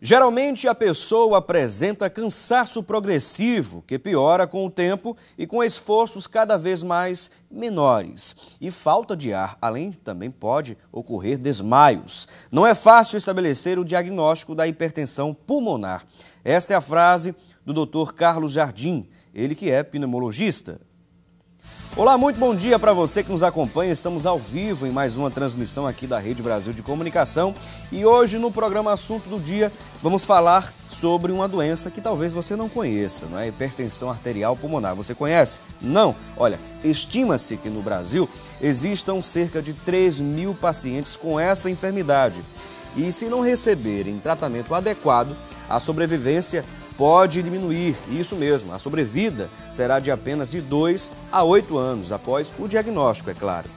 Geralmente a pessoa apresenta cansaço progressivo, que piora com o tempo e com esforços cada vez mais menores. E falta de ar, além também pode ocorrer desmaios. Não é fácil estabelecer o diagnóstico da hipertensão pulmonar. Esta é a frase do Dr. Carlos Jardim, ele que é pneumologista. Olá, muito bom dia para você que nos acompanha. Estamos ao vivo em mais uma transmissão aqui da Rede Brasil de Comunicação. E hoje no programa Assunto do Dia vamos falar sobre uma doença que talvez você não conheça, não é? Hipertensão arterial pulmonar. Você conhece? Não? Olha, estima-se que no Brasil existam cerca de 3.000 pacientes com essa enfermidade. E se não receberem tratamento adequado, a sobrevivência pode diminuir, isso mesmo, a sobrevida será de apenas de 2 a 8 anos, após o diagnóstico, é claro.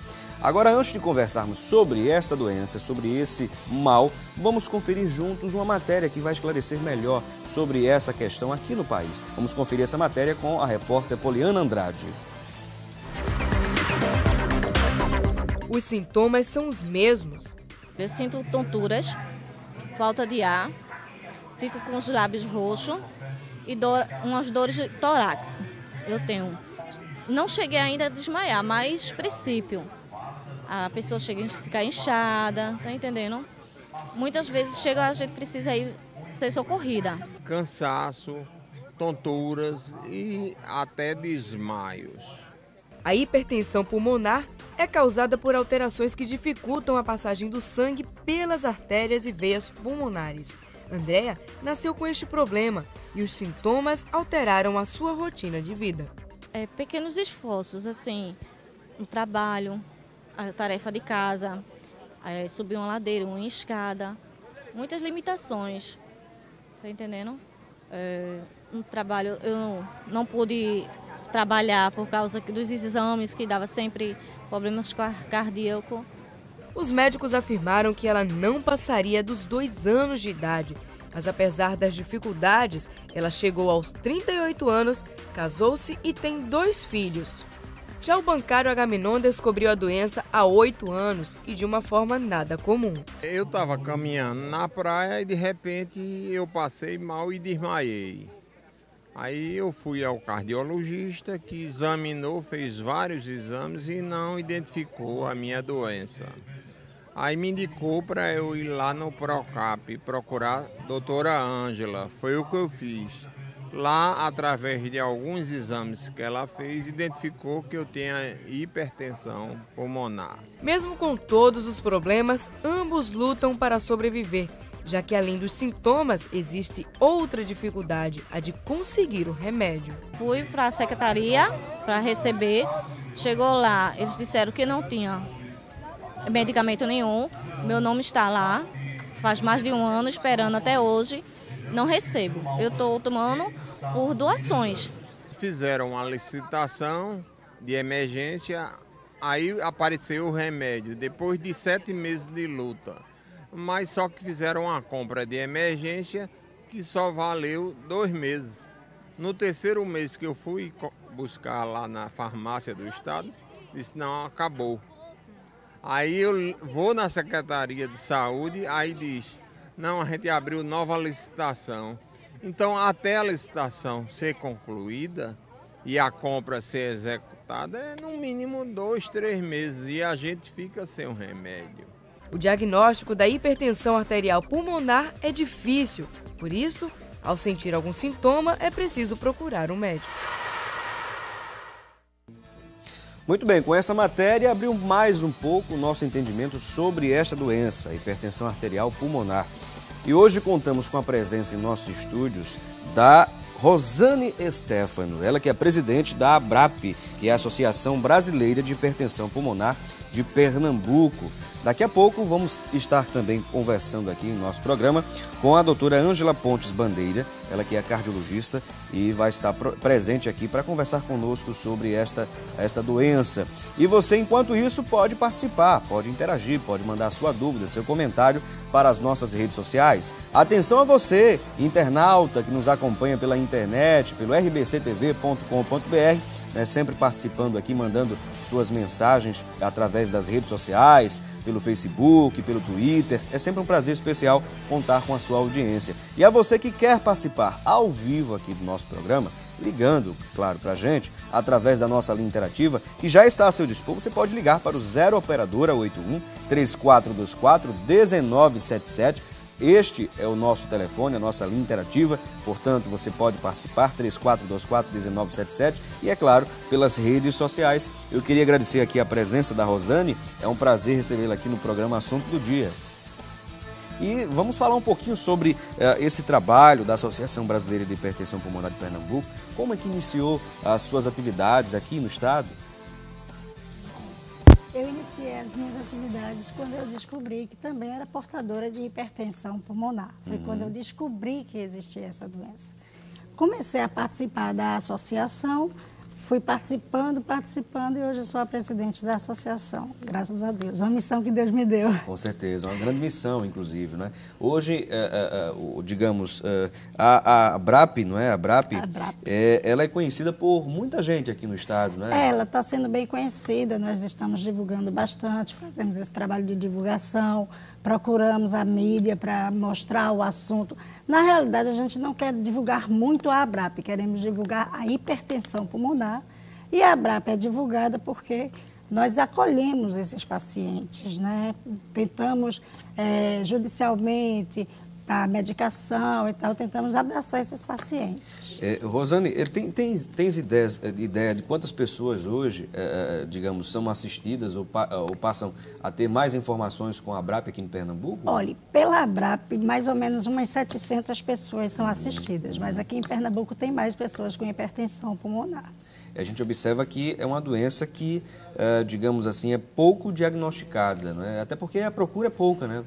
Agora, antes de conversarmos sobre esta doença, sobre esse mal, vamos conferir juntos uma matéria que vai esclarecer melhor sobre essa questão aqui no país. Vamos conferir essa matéria com a repórter Poliana Andrade. Os sintomas são os mesmos. Eu sinto tonturas, falta de ar, fico com os lábios roxos e umas dores de tórax. Eu tenho. Não cheguei ainda a desmaiar, mas princípio. A pessoa chega a ficar inchada, tá entendendo? Muitas vezes a gente precisa ir ser socorrida. Cansaço, tonturas e até desmaios. A hipertensão pulmonar é causada por alterações que dificultam a passagem do sangue pelas artérias e veias pulmonares. Andréa nasceu com este problema e os sintomas alteraram a sua rotina de vida. Pequenos esforços, assim, no trabalho, a tarefa de casa, subir uma ladeira, uma escada, muitas limitações, tá entendendo? No trabalho eu não pude trabalhar por causa dos exames que dava sempre problemas cardíacos. Os médicos afirmaram que ela não passaria dos 2 anos de idade, mas apesar das dificuldades, ela chegou aos 38 anos, casou-se e tem 2 filhos. Já o bancário Agamenon descobriu a doença há 8 anos e de uma forma nada comum. Eu estava caminhando na praia e de repente eu passei mal e desmaiei. Aí eu fui ao cardiologista que examinou, fez vários exames e não identificou a minha doença. Aí me indicou para eu ir lá no Procap procurar a doutora Ângela. Foi o que eu fiz. Lá, através de alguns exames que ela fez, identificou que eu tenho hipertensão pulmonar. Mesmo com todos os problemas, ambos lutam para sobreviver, já que além dos sintomas, existe outra dificuldade, a de conseguir o remédio. Fui para a secretaria para receber, chegou lá, eles disseram que não tinha medicamento nenhum, meu nome está lá, faz mais de 1 ano esperando até hoje, não recebo. Eu estou tomando por doações. Fizeram uma licitação de emergência, aí apareceu o remédio, depois de 7 meses de luta. Mas só que fizeram uma compra de emergência que só valeu 2 meses. No 3º mês que eu fui buscar lá na farmácia do estado, disse não, acabou. Aí eu vou na Secretaria de Saúde, aí diz, não, a gente abriu nova licitação. Então, até a licitação ser concluída e a compra ser executada, é no mínimo 2, 3 meses e a gente fica sem um remédio. O diagnóstico da hipertensão arterial pulmonar é difícil, por isso, ao sentir algum sintoma, é preciso procurar um médico. Muito bem, com essa matéria abriu mais um pouco o nosso entendimento sobre esta doença, a hipertensão arterial pulmonar. E hoje contamos com a presença em nossos estúdios da Rosane Stefano, ela que é presidente da ABRAP, que é a Associação Brasileira de Hipertensão Pulmonar de Pernambuco. Daqui a pouco vamos estar também conversando aqui em nosso programa com a doutora Ângela Pontes Bandeira, ela que é cardiologista e vai estar presente aqui para conversar conosco sobre esta doença. E você, enquanto isso, pode participar, pode interagir, pode mandar sua dúvida, seu comentário para as nossas redes sociais. Atenção a você, internauta que nos acompanha pela internet, pelo rbctv.com.br. né, sempre participando aqui, mandando suas mensagens através das redes sociais, pelo Facebook, pelo Twitter. É sempre um prazer especial contar com a sua audiência. E a você que quer participar ao vivo aqui do nosso programa, ligando, claro, para a gente, através da nossa linha interativa, que já está a seu dispor, você pode ligar para o 0 Operadora 81 3424 1977. Este é o nosso telefone, a nossa linha interativa, portanto você pode participar, 3424-1977 e, é claro, pelas redes sociais. Eu queria agradecer aqui a presença da Rosane, é um prazer recebê-la aqui no programa Assunto do Dia. E vamos falar um pouquinho sobre esse trabalho da Associação Brasileira de Hipertensão Pulmonar de Pernambuco. Como é que iniciou as suas atividades aqui no estado? Eu iniciei as minhas atividades quando eu descobri que também era portadora de hipertensão pulmonar. Foi quando eu descobri que existia essa doença. Comecei a participar da associação, fui participando e hoje eu sou a presidente da associação, graças a Deus. Uma missão que Deus me deu. Com certeza, uma grande missão, inclusive, né? Hoje, digamos, a ABRAP, não é? A ABRAP, ela é conhecida por muita gente aqui no estado, né? Ela está sendo bem conhecida, nós estamos divulgando bastante, fazemos esse trabalho de divulgação, procuramos a mídia para mostrar o assunto. Na realidade, a gente não quer divulgar muito a ABRAP, queremos divulgar a hipertensão pulmonar. E a ABRAP é divulgada porque nós acolhemos esses pacientes, né? Tentamos judicialmente, a medicação e tal, tentamos abraçar esses pacientes. Rosane, tens ideia de quantas pessoas hoje, digamos, são assistidas ou passam a ter mais informações com a ABRAP aqui em Pernambuco? Olha, pela ABRAP, mais ou menos umas 700 pessoas são assistidas, mas aqui em Pernambuco tem mais pessoas com hipertensão pulmonar. A gente observa que é uma doença que, digamos assim, é pouco diagnosticada, não é? Até porque a procura é pouca, né?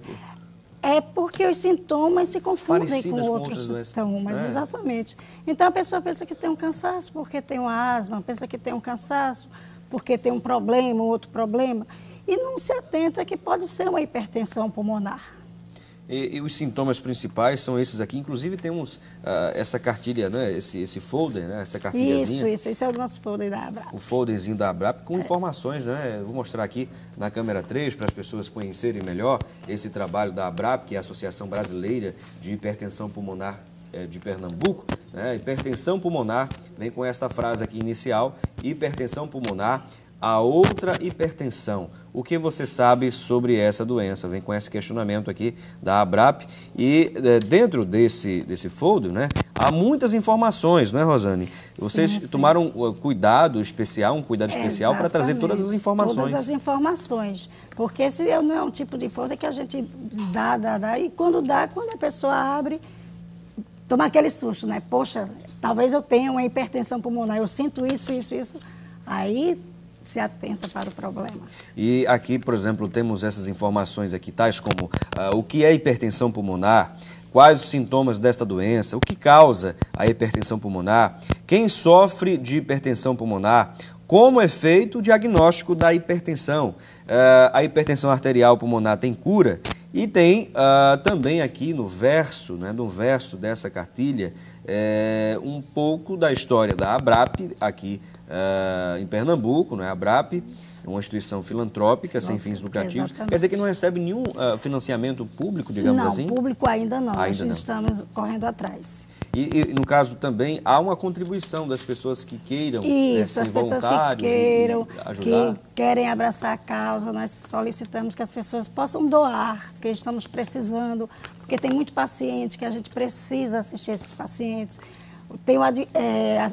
É porque os sintomas se confundem Parecidas com outros sintomas, exatamente. Então a pessoa pensa que tem um cansaço porque tem uma asma, pensa que tem um cansaço porque tem um problema, um outro problema, e não se atenta que pode ser uma hipertensão pulmonar. E os sintomas principais são esses aqui, inclusive temos essa cartilha, né? esse folder, né? Essa cartilhazinha. Isso, esse é o nosso folder da ABRAP. O folderzinho da ABRAP com informações, né? Eu vou mostrar aqui na câmera 3 para as pessoas conhecerem melhor esse trabalho da ABRAP, que é a Associação Brasileira de Hipertensão Pulmonar de Pernambuco, né? Hipertensão pulmonar, vem com esta frase aqui inicial: hipertensão pulmonar, a outra hipertensão. O que você sabe sobre essa doença? Vem com esse questionamento aqui da ABRAP. E dentro desse folder, né, há muitas informações, não é, Rosane? Vocês tomaram um cuidado especial para trazer todas as informações. Todas as informações. Porque esse não é um tipo de folder que a gente dá. E quando a pessoa abre, toma aquele susto, né? Poxa, talvez eu tenha uma hipertensão pulmonar, eu sinto isso. Aí se atenta para o problema. E aqui, por exemplo, temos essas informações aqui, tais como o que é hipertensão pulmonar, quais os sintomas desta doença, o que causa a hipertensão pulmonar, quem sofre de hipertensão pulmonar, como é feito o diagnóstico da hipertensão. A hipertensão arterial pulmonar tem cura? E tem também aqui no verso, né, dessa cartilha, um pouco da história da ABRAP, aqui em Pernambuco, né? A ABRAP é uma instituição filantrópica, sem fins lucrativos. Exatamente. Quer dizer que não recebe nenhum financiamento público, digamos assim? Não, público ainda não. Ainda Nós estamos correndo atrás. E, no caso, também há uma contribuição das pessoas que queiram ser as pessoas voluntários que queiram, e ajudar. que querem abraçar a causa, nós solicitamos que as pessoas possam doar, porque estamos precisando, porque tem muito paciente que a gente precisa assistir esses pacientes. Tem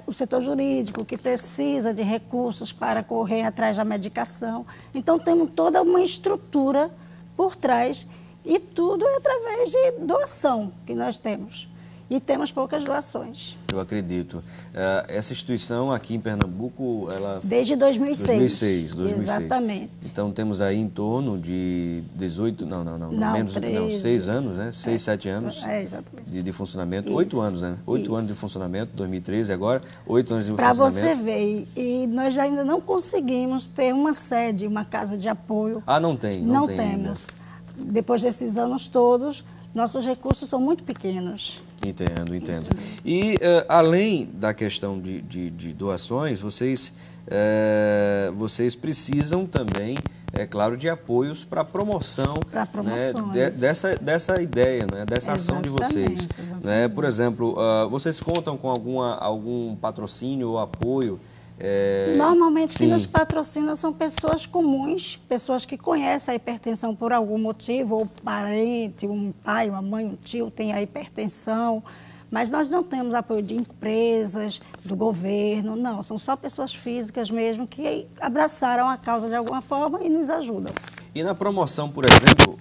o setor jurídico que precisa de recursos para correr atrás da medicação. Então, temos toda uma estrutura por trás e tudo é através de doação que nós temos. E temos poucas doações. Eu acredito. Essa instituição aqui em Pernambuco, ela... Desde 2006. 2006. Exatamente. Então, temos aí em torno de 18... Não, 6 anos, né? 6, 7 anos de funcionamento. Isso. 8 anos, né? 8 anos de funcionamento, 2013 agora, 8 anos de funcionamento. Para você ver, e nós ainda não conseguimos ter uma sede, uma casa de apoio. Ah, não tem? Não temos. Depois desses anos todos, nossos recursos são muito pequenos. Entendo, entendo. E além da questão de doações, vocês precisam também, é claro, de apoios para promoção, né, dessa ideia, né, dessa ação de vocês. Né? Por exemplo, vocês contam com algum patrocínio ou apoio? Normalmente quem nos patrocina são pessoas comuns, pessoas que conhecem a hipertensão por algum motivo, ou parente, um pai, uma mãe, um tio tem a hipertensão, mas nós não temos apoio de empresas, do governo, não, são só pessoas físicas mesmo que abraçaram a causa de alguma forma e nos ajudam. E na promoção, por exemplo,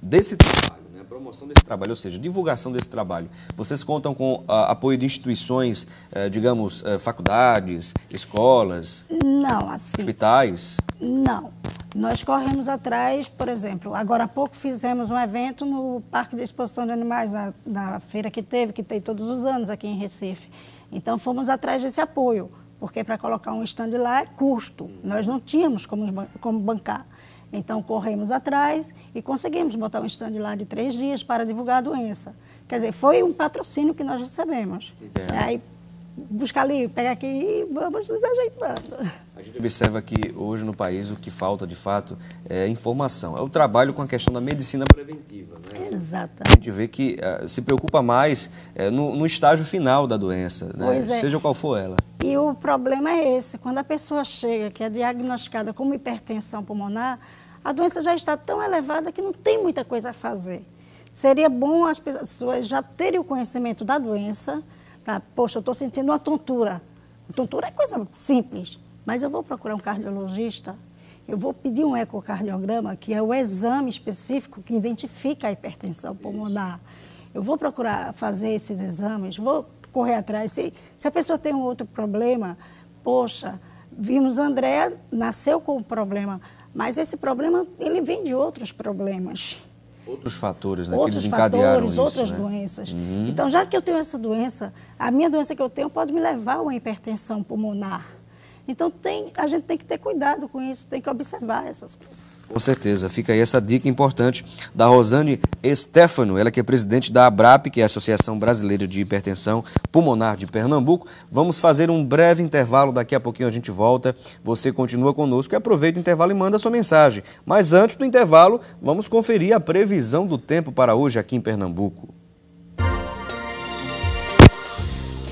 desse trabalho, promoção desse trabalho, ou seja, divulgação desse trabalho, vocês contam com apoio de instituições, digamos, faculdades, escolas? Não, assim. Hospitais? Não. Nós corremos atrás, por exemplo, agora há pouco fizemos um evento no Parque de Exposição de Animais, na feira que tem todos os anos aqui em Recife. Então fomos atrás desse apoio, porque para colocar um stand lá é custo, nós não tínhamos como bancar. Então, corremos atrás e conseguimos botar um stand lá de 3 dias para divulgar a doença. Quer dizer, foi um patrocínio que nós recebemos. Aí, buscar ali, pegar aqui e vamos nos ajeitando. A gente observa que hoje no país o que falta, de fato, é informação. É o trabalho com a questão da medicina preventiva. Né? Exatamente. A gente vê que se preocupa mais no estágio final da doença, né? Seja qual for ela. E o problema é esse, quando a pessoa chega, que é diagnosticada como hipertensão pulmonar, a doença já está tão elevada que não tem muita coisa a fazer. Seria bom as pessoas já terem o conhecimento da doença, poxa, eu estou sentindo uma tontura. Tontura é coisa simples, mas eu vou procurar um cardiologista, eu vou pedir um ecocardiograma, que é o exame específico que identifica a hipertensão pulmonar. Eu vou procurar fazer esses exames, vou correr atrás. Se a pessoa tem um outro problema, poxa, vimos André, nasceu com um problema, mas esse problema, ele vem de outros problemas. Outros fatores, né, que desencadearam isso, outras doenças. Então, já que eu tenho essa doença, a minha doença que eu tenho pode me levar a uma hipertensão pulmonar. Então, a gente tem que ter cuidado com isso, tem que observar essas coisas. Com certeza, fica aí essa dica importante da Rosane Stefano, ela que é presidente da ABRAP, que é a Associação Brasileira de Hipertensão Pulmonar de Pernambuco. Vamos fazer um breve intervalo, daqui a pouquinho a gente volta. Você continua conosco e aproveita o intervalo e manda a sua mensagem. Mas antes do intervalo, vamos conferir a previsão do tempo para hoje aqui em Pernambuco.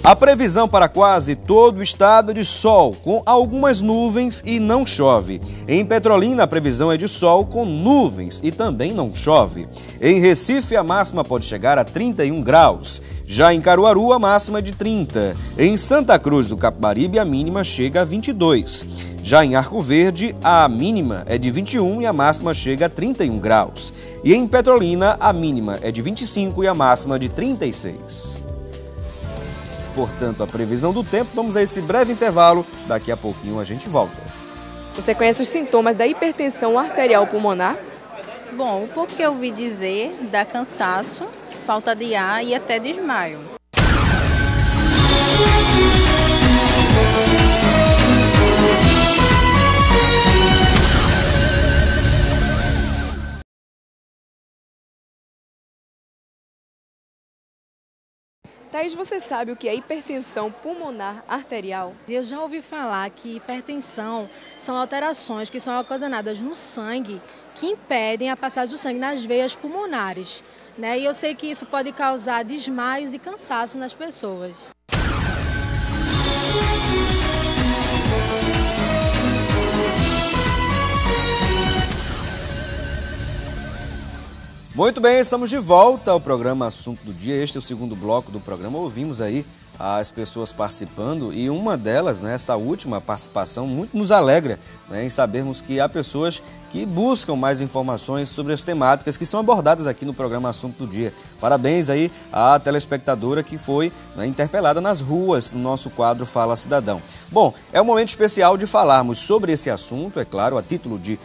A previsão para quase todo o estado é de sol, com algumas nuvens e não chove. Em Petrolina, a previsão é de sol com nuvens e também não chove. Em Recife, a máxima pode chegar a 31 graus. Já em Caruaru, a máxima é de 30. Em Santa Cruz do Capibaribe, a mínima chega a 22. Já em Arco Verde, a mínima é de 21 e a máxima chega a 31 graus. E em Petrolina, a mínima é de 25 e a máxima de 36. Portanto, a previsão do tempo, vamos a esse breve intervalo, daqui a pouquinho a gente volta. Você conhece os sintomas da hipertensão arterial pulmonar? Bom, o pouco que eu ouvi dizer dá cansaço, falta de ar e até desmaio. Thaís, você sabe o que é hipertensão pulmonar arterial? Eu já ouvi falar que hipertensão são alterações que são ocasionadas no sangue que impedem a passagem do sangue nas veias pulmonares, né? E eu sei que isso pode causar desmaios e cansaço nas pessoas. Muito bem, estamos de volta ao programa Assunto do Dia. Este é o segundo bloco do programa. Ouvimos aí as pessoas participando e uma delas, né, essa última participação, muito nos alegra, né, em sabermos que há pessoas que buscam mais informações sobre as temáticas que são abordadas aqui no programa Assunto do Dia. Parabéns aí à telespectadora que foi, né, interpelada nas ruas no nosso quadro Fala Cidadão. Bom, é um momento especial de falarmos sobre esse assunto, é claro, a título de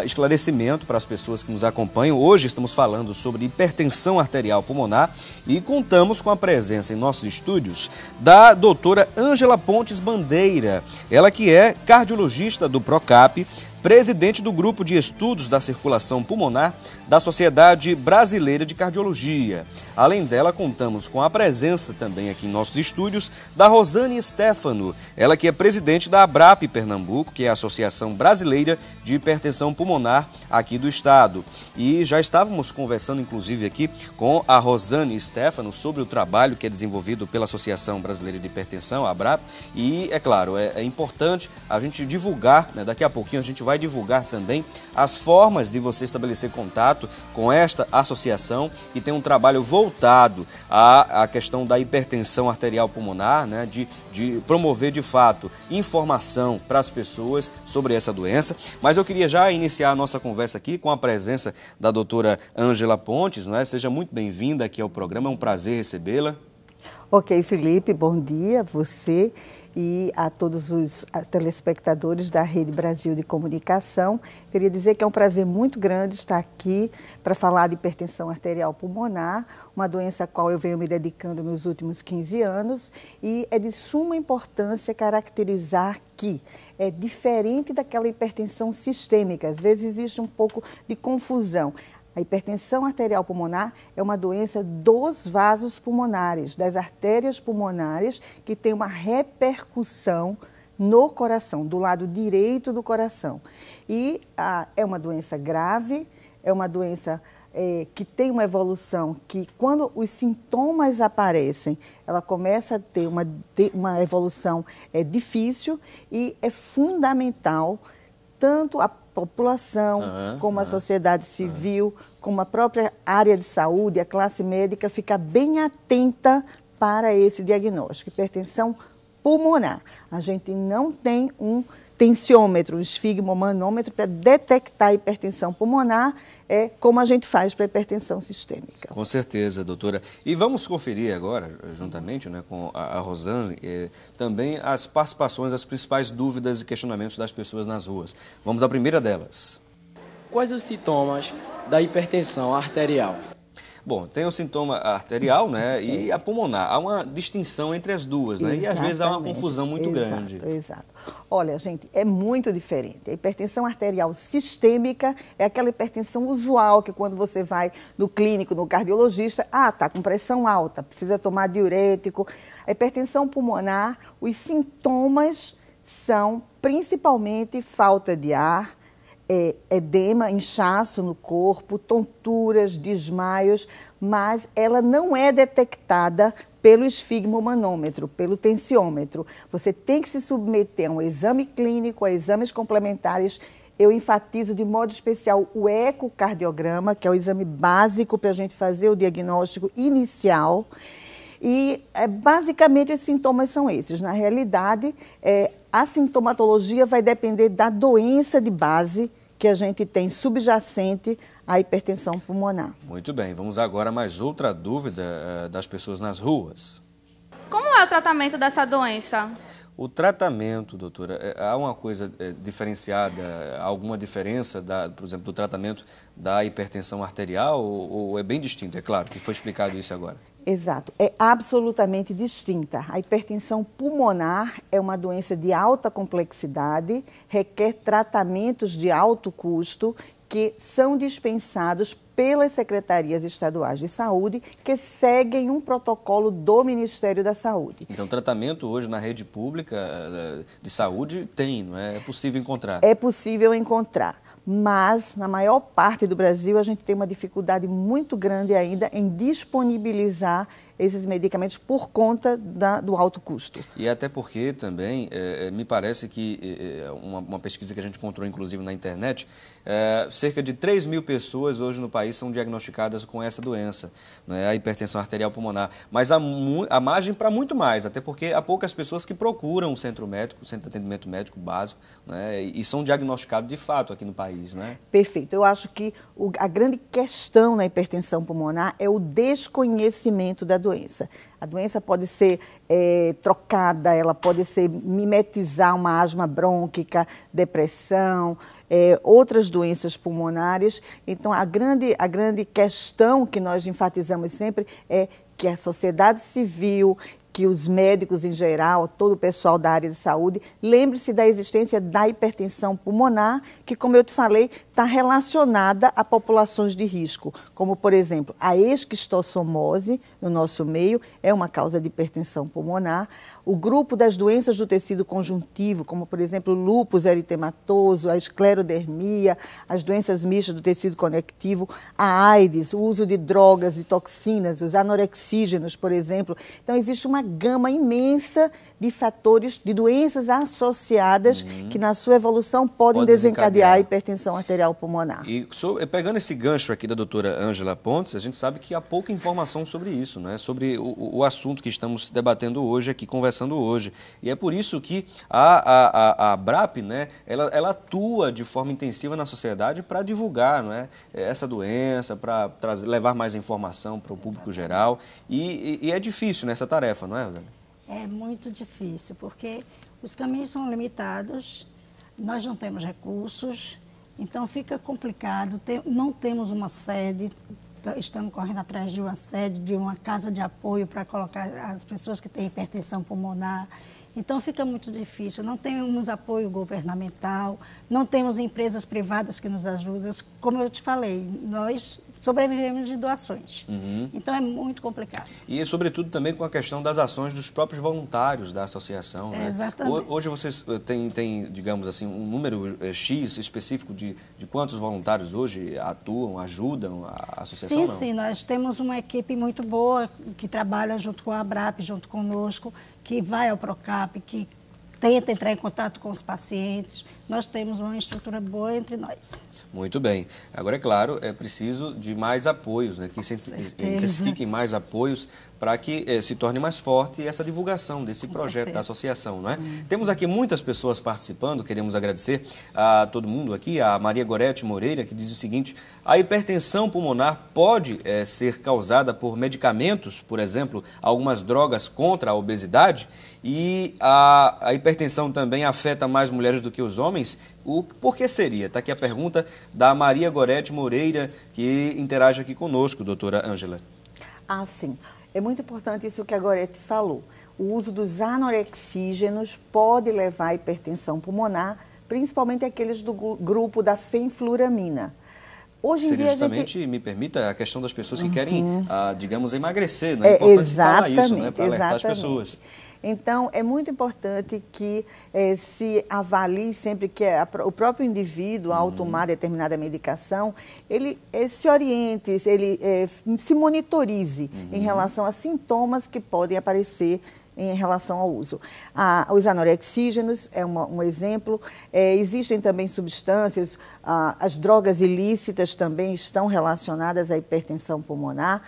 esclarecimento para as pessoas que nos acompanham. Hoje estamos falando sobre hipertensão arterial pulmonar e contamos com a presença em nossos estúdios da doutora Ângela Pontes Bandeira, ela que é cardiologista do Procap, presidente do Grupo de Estudos da Circulação Pulmonar da Sociedade Brasileira de Cardiologia. Além dela, contamos com a presença também aqui em nossos estúdios da Rosane Stefano, ela que é presidente da ABRAP Pernambuco, que é a Associação Brasileira de Hipertensão Pulmonar aqui do estado. E já estávamos conversando, inclusive, aqui com a Rosane Stefano sobre o trabalho que é desenvolvido pela Associação Brasileira de Hipertensão, a ABRAP, e, é claro, é importante a gente divulgar, né, daqui a pouquinho a gente vai divulgar também as formas de você estabelecer contato com esta associação, que tem um trabalho voltado à questão da hipertensão arterial pulmonar, né, de promover de fato informação para as pessoas sobre essa doença. Mas eu queria já iniciar a nossa conversa aqui com a presença da doutora Ângela Pontes, não é? Seja muito bem-vinda aqui ao programa, é um prazer recebê-la. Ok, Felipe, bom dia a você e a todos os telespectadores da Rede Brasil de Comunicação. Queria dizer que é um prazer muito grande estar aqui para falar de hipertensão arterial pulmonar, uma doença a qual eu venho me dedicando nos últimos 15 anos, e é de suma importância caracterizar que é diferente daquela hipertensão sistêmica. Às vezes existe um pouco de confusão. A hipertensão arterial pulmonar é uma doença dos vasos pulmonares, das artérias pulmonares, que tem uma repercussão no coração, do lado direito do coração. E é uma doença grave, é uma doença que tem uma evolução que, quando os sintomas aparecem, ela começa a ter uma evolução difícil, e é fundamental tanto a população, como a sociedade civil, como a própria área de saúde, a classe médica, ficar bem atenta para esse diagnóstico. Hipertensão pulmonar. A gente não tem um tensiômetro, um esfigmomanômetro para detectar a hipertensão pulmonar, como a gente faz para a hipertensão sistêmica. Com certeza, doutora. E vamos conferir agora, juntamente, né, com a Rosane, também as participações, as principais dúvidas e questionamentos das pessoas nas ruas. Vamos à primeira delas. Quais os sintomas da hipertensão arterial? Bom, tem o sintoma arterial, né, e a pulmonar. Há uma distinção entre as duas, né? E às vezes há uma confusão muito grande. Exato. Olha, gente, é muito diferente. A hipertensão arterial sistêmica é aquela hipertensão usual que, quando você vai no clínico, no cardiologista, tá com pressão alta, precisa tomar diurético. A hipertensão pulmonar, os sintomas são principalmente falta de ar, edema, inchaço no corpo, tonturas, desmaios, mas ela não é detectada pelo esfigmomanômetro, pelo tensiômetro. Você tem que se submeter a um exame clínico, a exames complementares. Eu enfatizo de modo especial o ecocardiograma, que é o exame básico para a gente fazer o diagnóstico inicial. E, basicamente, os sintomas são esses. Na realidade, a sintomatologia vai depender da doença de base que a gente tem subjacente à hipertensão pulmonar. Muito bem, vamos agora a mais outra dúvida das pessoas nas ruas. Como é o tratamento dessa doença? O tratamento, doutora, há uma coisa diferenciada, alguma diferença, por exemplo, do tratamento da hipertensão arterial, ou é bem distinto? É claro que foi explicado isso agora. Exato, é absolutamente distinta. A hipertensão pulmonar é uma doença de alta complexidade, requer tratamentos de alto custo, que são dispensados pelas secretarias estaduais de saúde, que seguem um protocolo do Ministério da Saúde. Então, tratamento hoje na rede pública de saúde tem, não é? É possível encontrar? É possível encontrar, mas na maior parte do Brasil a gente tem uma dificuldade muito grande ainda em disponibilizar esses medicamentos por conta do alto custo. E até porque também, me parece que uma pesquisa que a gente encontrou, inclusive, na internet, cerca de 3 mil pessoas hoje no país são diagnosticadas com essa doença, né, a hipertensão arterial pulmonar. Mas há margem para muito mais, até porque há poucas pessoas que procuram um centro de atendimento médico básico, né, e são diagnosticados de fato aqui no país, né? Perfeito. Eu acho que a grande questão na hipertensão pulmonar é o desconhecimento da doença. A doença pode ser trocada, ela pode ser mimetizar uma asma brônquica, depressão, outras doenças pulmonares. Então, a grande questão que nós enfatizamos sempre é que a sociedade civil, que os médicos em geral, todo o pessoal da área de saúde, lembre-se da existência da hipertensão pulmonar, que, como eu te falei, está relacionada a populações de risco, como, por exemplo, a esquistossomose, no nosso meio, é uma causa de hipertensão pulmonar. O grupo das doenças do tecido conjuntivo, como, por exemplo, o lúpus eritematoso, a esclerodermia, as doenças mistas do tecido conectivo, a AIDS, o uso de drogas e toxinas, os anorexígenos, por exemplo. Então, existe uma gama imensa de fatores, de doenças associadas que, na sua evolução, podem desencadear a hipertensão arterial pulmonar. E pegando esse gancho aqui da doutora Ângela Pontes, a gente sabe que há pouca informação sobre isso, né? Sobre o assunto que estamos debatendo hoje aqui, conversando hoje. E é por isso que a ABRAPE, né, ela atua de forma intensiva na sociedade para divulgar, não é, essa doença, para levar mais informação para o público geral. E é difícil nessa tarefa, não é, Rosélia? É muito difícil, porque os caminhos são limitados, nós não temos recursos, então fica complicado, não temos uma sede, estamos correndo atrás de uma sede, de uma casa de apoio para colocar as pessoas que têm hipertensão pulmonar. Então fica muito difícil, não temos apoio governamental, não temos empresas privadas que nos ajudam. Como eu te falei, nós sobrevivemos de doações. Então é muito complicado. E sobretudo também com a questão das ações dos próprios voluntários da associação, né? Exatamente. Hoje vocês têm, digamos assim, um número X específico de quantos voluntários hoje atuam, ajudam a associação? Sim, sim, nós temos uma equipe muito boa que trabalha junto com a ABRAPE, junto conosco, que vai ao PROCAP, que tenta entrar em contato com os pacientes. Nós temos uma estrutura boa entre nós. Muito bem. Agora, é claro, é preciso de mais apoios, né? Que intensifiquem mais apoios para que se torne mais forte essa divulgação desse projeto da associação, não é? Temos aqui muitas pessoas participando, queremos agradecer a todo mundo aqui, a Maria Gorete Moreira, que diz o seguinte: a hipertensão pulmonar pode ser causada por medicamentos, por exemplo, algumas drogas contra a obesidade, e a hipertensão também afeta mais mulheres do que os homens. Por que seria? Está aqui a pergunta da Maria Gorete Moreira, que interage aqui conosco, doutora Ângela. Ah, sim. É muito importante isso que a Gorete falou. O uso dos anorexígenos pode levar à hipertensão pulmonar, principalmente aqueles do grupo da fenfluramina. Hoje em dia, justamente, me permita, a questão das pessoas que querem, digamos, emagrecer, né? É importante falar isso, né? Para alertar as pessoas. Então, é muito importante que se avalie sempre que o próprio indivíduo, ao tomar determinada medicação, ele se oriente, ele se monitorize em relação a sintomas que podem aparecer em relação ao uso. Os anorexígenos é um exemplo. Existem também substâncias, as drogas ilícitas também estão relacionadas à hipertensão pulmonar.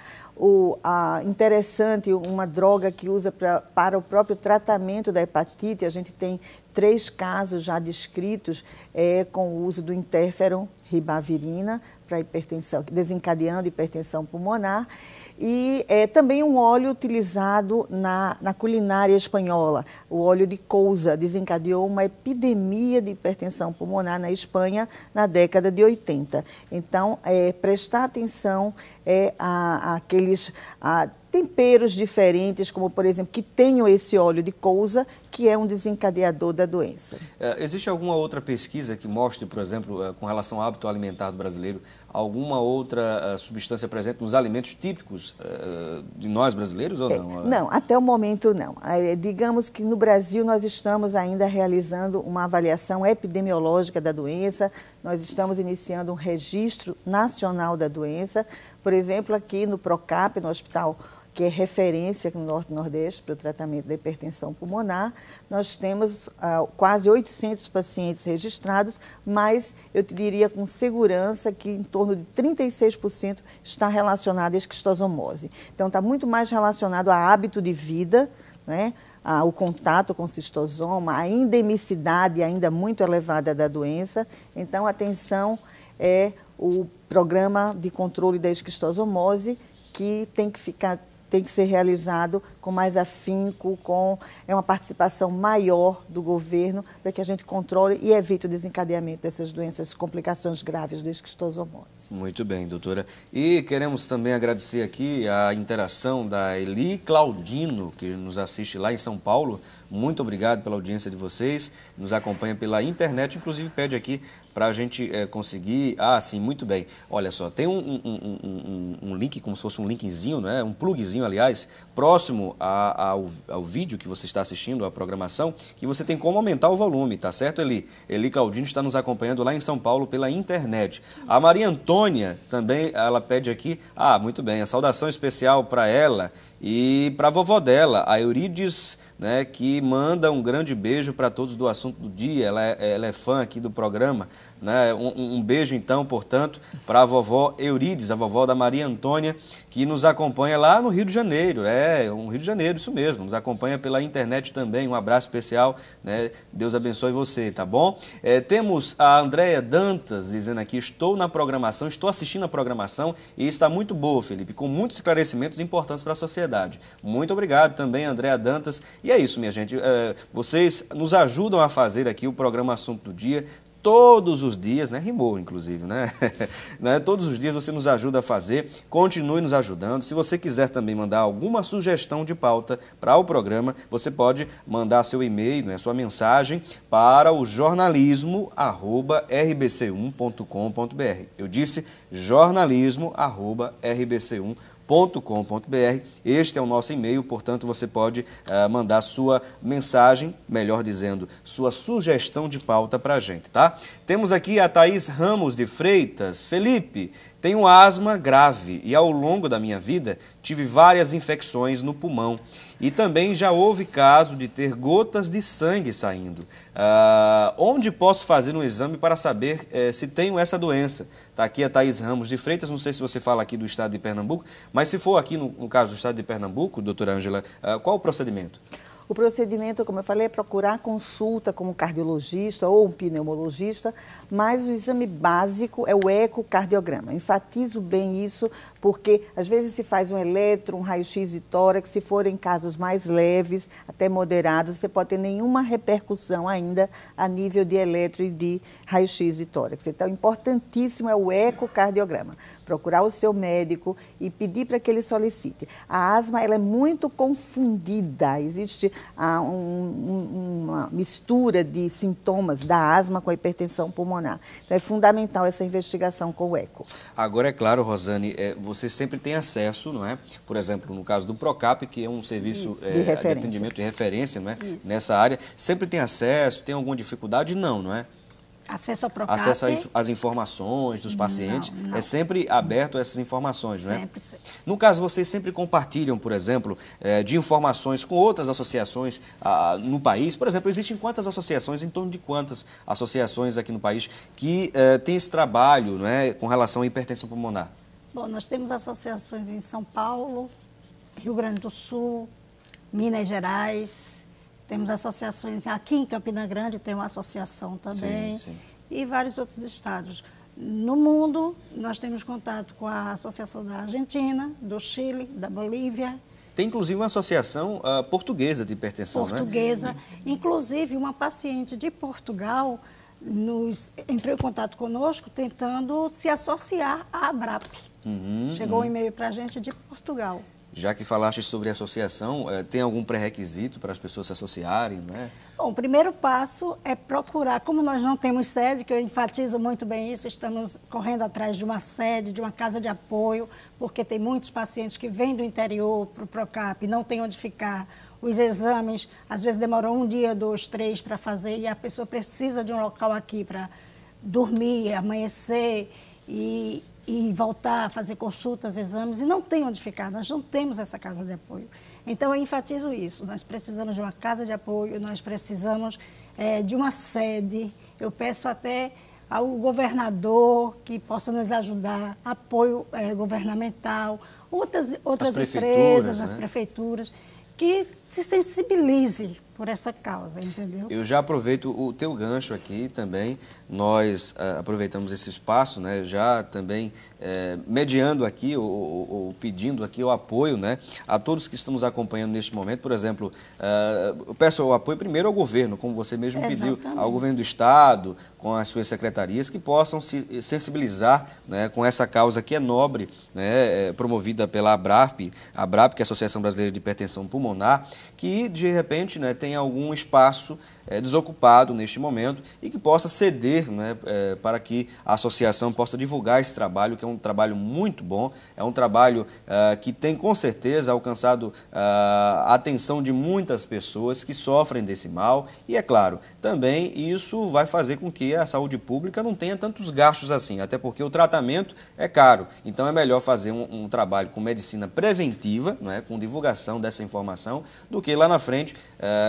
Interessante, uma droga que usa para o próprio tratamento da hepatite, a gente tem 3 casos já descritos com o uso do interferon ribavirina para hipertensão, desencadeando hipertensão pulmonar. E também um óleo utilizado na culinária espanhola, o óleo de couza, desencadeou uma epidemia de hipertensão pulmonar na Espanha na década de 80. Então, prestar atenção àqueles temperos diferentes, como, por exemplo, que tenham esse óleo de couza, que é um desencadeador da doença. Existe alguma outra pesquisa que mostre, por exemplo, com relação ao hábito alimentar do brasileiro, alguma outra substância presente nos alimentos típicos de nós brasileiros ou não? Não, até o momento não. Digamos que no Brasil nós estamos ainda realizando uma avaliação epidemiológica da doença, nós estamos iniciando um registro nacional da doença. Por exemplo, aqui no PROCAP, no hospital que é referência no Norte e Nordeste para o tratamento da hipertensão pulmonar, nós temos quase 800 pacientes registrados, mas eu te diria com segurança que em torno de 36% está relacionado à esquistossomose. Então, está muito mais relacionado a hábito de vida, né? O contato com o cistosoma, a endemicidade ainda muito elevada da doença. Então, atenção, é o programa de controle da esquistossomose que tem tem que ser realizado com mais afinco, com uma participação maior do governo, para que a gente controle e evite o desencadeamento dessas doenças, complicações graves do esquistossomose. Muito bem, doutora. E queremos também agradecer aqui a interação da Eli Claudino, que nos assiste lá em São Paulo. Muito obrigado pela audiência de vocês, nos acompanha pela internet, inclusive pede aqui para a gente conseguir... Ah, sim, muito bem. Olha só, tem um link, como se fosse um linkzinho, né? Um plugzinho, aliás, próximo ao vídeo que você está assistindo, à programação, que você tem como aumentar o volume, tá certo, Eli? Eli Claudino está nos acompanhando lá em São Paulo pela internet. A Maria Antônia também, ela pede aqui... Ah, muito bem, a saudação especial para ela e para a vovó dela, a Eurides, né, que manda um grande beijo para todos do Assunto do Dia. Ela é fã aqui do programa, né? Um beijo, então, portanto, para a vovó Eurides, a vovó da Maria Antônia, que nos acompanha lá no Rio de Janeiro. No Rio de Janeiro, isso mesmo, nos acompanha pela internet também. Um abraço especial, né? Deus abençoe você, tá bom? Temos a Andréia Dantas dizendo aqui: estou na programação, estou assistindo a programação e está muito boa, Felipe, com muitos esclarecimentos importantes para a sociedade. Muito obrigado também, Andréia Dantas. E é isso, minha gente. Vocês nos ajudam a fazer aqui o programa Assunto do Dia todos os dias, né? Rimou, inclusive, né? Todos os dias você nos ajuda a fazer, continue nos ajudando. Se você quiser também mandar alguma sugestão de pauta para o programa, você pode mandar seu e-mail, né, sua mensagem para o jornalismo@rbc1.com.br. Eu disse jornalismo@rbc1.com.br. Este é o nosso e-mail, portanto você pode mandar sua mensagem, melhor dizendo, sua sugestão de pauta para a gente, tá? Temos aqui a Thaís Ramos de Freitas. Felipe, tenho asma grave e ao longo da minha vida tive várias infecções no pulmão e também já houve caso de ter gotas de sangue saindo. Onde posso fazer um exame para saber se tenho essa doença? Está aqui a Thaís Ramos de Freitas, não sei se você fala aqui do estado de Pernambuco, mas se for aqui no caso do estado de Pernambuco, doutora Ângela, qual o procedimento? O procedimento, como eu falei, é procurar consulta com um cardiologista ou um pneumologista, mas o exame básico é o ecocardiograma. Enfatizo bem isso porque às vezes se faz um eletro, um raio-x de tórax, se forem casos mais leves, até moderados, você pode ter nenhuma repercussão ainda a nível de eletro e de raio-x de tórax. Então, importantíssimo é o ecocardiograma. Procurar o seu médico e pedir para que ele solicite. A asma, ela é muito confundida, existe uma mistura de sintomas da asma com a hipertensão pulmonar. Então, é fundamental essa investigação com o eco. Agora, é claro, Rosane, você sempre tem acesso, não é? Por exemplo, no caso do Procap, que é um serviço de atendimento de referência, não é? Nessa área, sempre tem acesso, tem alguma dificuldade? Não é? Acesso ao Procap. Acesso às informações dos pacientes. Não. É sempre aberto a essas informações, não é? Sempre. No caso, vocês sempre compartilham, por exemplo, de informações com outras associações no país. Por exemplo, existem quantas associações, em torno de quantas associações aqui no país que têm esse trabalho, não é, com relação à hipertensão pulmonar? Bom, nós temos associações em São Paulo, Rio Grande do Sul, Minas Gerais. Temos associações aqui em Campina Grande, tem uma associação também, sim. E vários outros estados. No mundo, nós temos contato com a Associação da Argentina, do Chile, da Bolívia. Tem inclusive uma associação portuguesa de hipertensão, portuguesa. Né? Inclusive, uma paciente de Portugal entrou em contato conosco tentando se associar à ABRAP. Chegou um e-mail para a gente de Portugal. Já que falaste sobre associação, tem algum pré-requisito para as pessoas se associarem, né? Bom, o primeiro passo é procurar, como nós não temos sede, que eu enfatizo muito bem isso, estamos correndo atrás de uma sede, de uma casa de apoio, porque tem muitos pacientes que vêm do interior para o Procap, não tem onde ficar. Os exames, às vezes, demoram 1 dia, 2, 3 para fazer, e a pessoa precisa de um local aqui para dormir, amanhecer e voltar a fazer consultas, exames, e não tem onde ficar, nós não temos essa casa de apoio. Então, eu enfatizo isso, nós precisamos de uma casa de apoio, nós precisamos de uma sede, eu peço até ao governador que possa nos ajudar, apoio governamental, outras empresas, as prefeituras, que se sensibilize por essa causa, entendeu? Eu já aproveito o teu gancho aqui também, nós aproveitamos esse espaço, né, já também mediando aqui, ou pedindo aqui o apoio, né, a todos que estamos acompanhando neste momento. Por exemplo, eu peço o apoio primeiro ao governo, como você mesmo pediu, ao governo do Estado, com as suas secretarias, que possam se sensibilizar, né, com essa causa que é nobre, né, promovida pela ABRAP, que é a Associação Brasileira de Hipertensão Pulmonar, que de repente, né, tem algum espaço desocupado neste momento e que possa ceder, né, para que a associação possa divulgar esse trabalho, que é um trabalho muito bom, é um trabalho que tem com certeza alcançado a atenção de muitas pessoas que sofrem desse mal e, é claro, também isso vai fazer com que a saúde pública não tenha tantos gastos assim, até porque o tratamento é caro, então é melhor fazer um trabalho com medicina preventiva, né, com divulgação dessa informação, do que lá na frente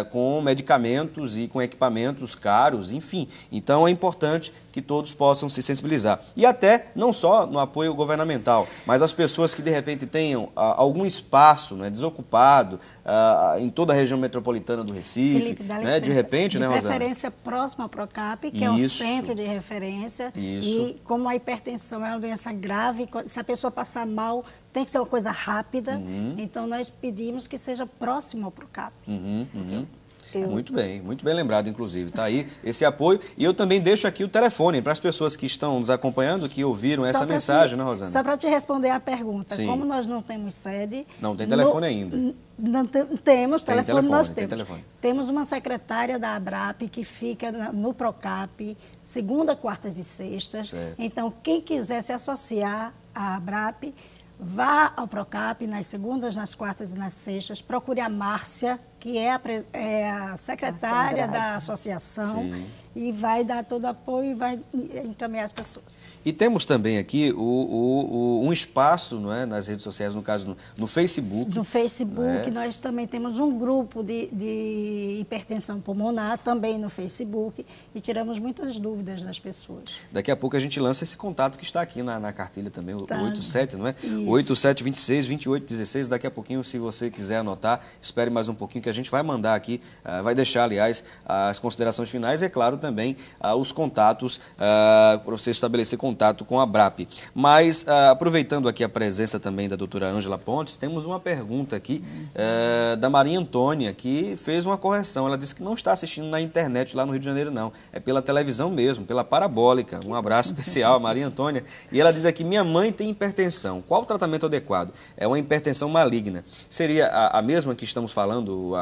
com medicamentos e com equipamentos caros, enfim. Então é importante que todos possam se sensibilizar. E até não só no apoio governamental, mas as pessoas que de repente tenham algum espaço, né, desocupado em toda a região metropolitana do Recife, Felipe, né, de repente, né, Rosana? De preferência próxima ao Procap, que é o centro de referência. E como a hipertensão é uma doença grave, se a pessoa passar mal, tem que ser uma coisa rápida, então nós pedimos que seja próximo ao Procap. Muito bem lembrado, inclusive. Está aí esse apoio. E eu também deixo aqui o telefone para as pessoas que estão nos acompanhando, que ouviram essa mensagem, né, Rosana? Só para te responder a pergunta, como nós não temos sede... Não tem telefone ainda. Não temos telefone, nós temos. Telefone. Temos uma secretária da ABRAP que fica no Procap, segunda, quartas e sextas. Certo. Então, quem quiser se associar à ABRAP, vá ao Procap nas segundas, nas quartas e nas sextas, procure a Márcia, que é a secretária da associação, e vai dar todo o apoio e vai encaminhar as pessoas. E temos também aqui um espaço, não é, nas redes sociais, no caso no Facebook. No Facebook, nós também temos um grupo de hipertensão pulmonar, também no Facebook, e tiramos muitas dúvidas das pessoas. Daqui a pouco a gente lança esse contato que está aqui na cartilha também, o 87, não é? Isso. 8726-2816, daqui a pouquinho, se você quiser anotar, espere mais um pouquinho que a gente vai mandar aqui, vai deixar, aliás, as considerações finais e, é claro, também os contatos, para você estabelecer contato com a ABRAP. Mas, aproveitando aqui a presença também da doutora Ângela Pontes, temos uma pergunta aqui da Maria Antônia, que fez uma correção. Ela disse que não está assistindo na internet lá no Rio de Janeiro, não. É pela televisão mesmo, pela parabólica. Um abraço especial a Maria Antônia. E ela diz aqui, minha mãe tem hipertensão. Qual o tratamento adequado? É uma hipertensão maligna. Seria a mesma que estamos falando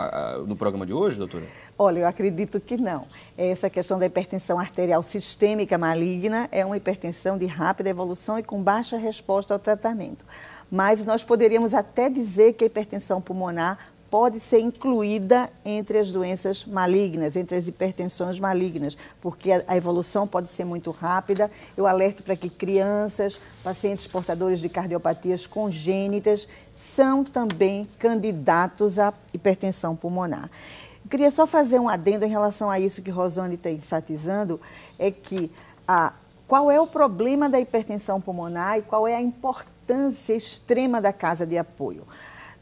no programa de hoje, doutora? Olha, eu acredito que não. Essa questão da hipertensão arterial sistêmica maligna é uma hipertensão de rápida evolução e com baixa resposta ao tratamento. Mas nós poderíamos até dizer que a hipertensão pulmonar pode ser incluída entre as doenças malignas, entre as hipertensões malignas, porque a evolução pode ser muito rápida. Eu alerto para que crianças, pacientes portadores de cardiopatias congênitas, são também candidatos à hipertensão pulmonar. Eu queria só fazer um adendo em relação a isso que Rosane está enfatizando, é que qual é o problema da hipertensão pulmonar e qual é a importância extrema da casa de apoio.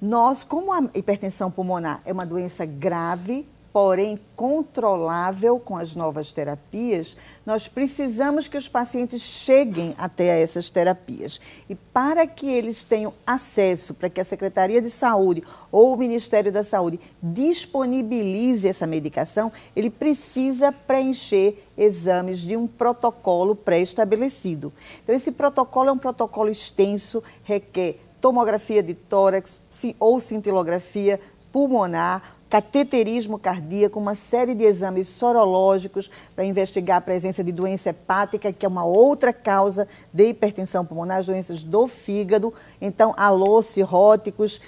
Nós, como a hipertensão pulmonar é uma doença grave, porém controlável com as novas terapias, nós precisamos que os pacientes cheguem até essas terapias. E para que eles tenham acesso, para que a Secretaria de Saúde ou o Ministério da Saúde disponibilize essa medicação, ele precisa preencher exames de um protocolo pré-estabelecido. Então, esse protocolo é um protocolo extenso, requer tomografia de tórax ou cintilografia pulmonar, cateterismo cardíaco, uma série de exames sorológicos para investigar a presença de doença hepática, que é uma outra causa de hipertensão pulmonar, as doenças do fígado. Então, alô, cirróticos,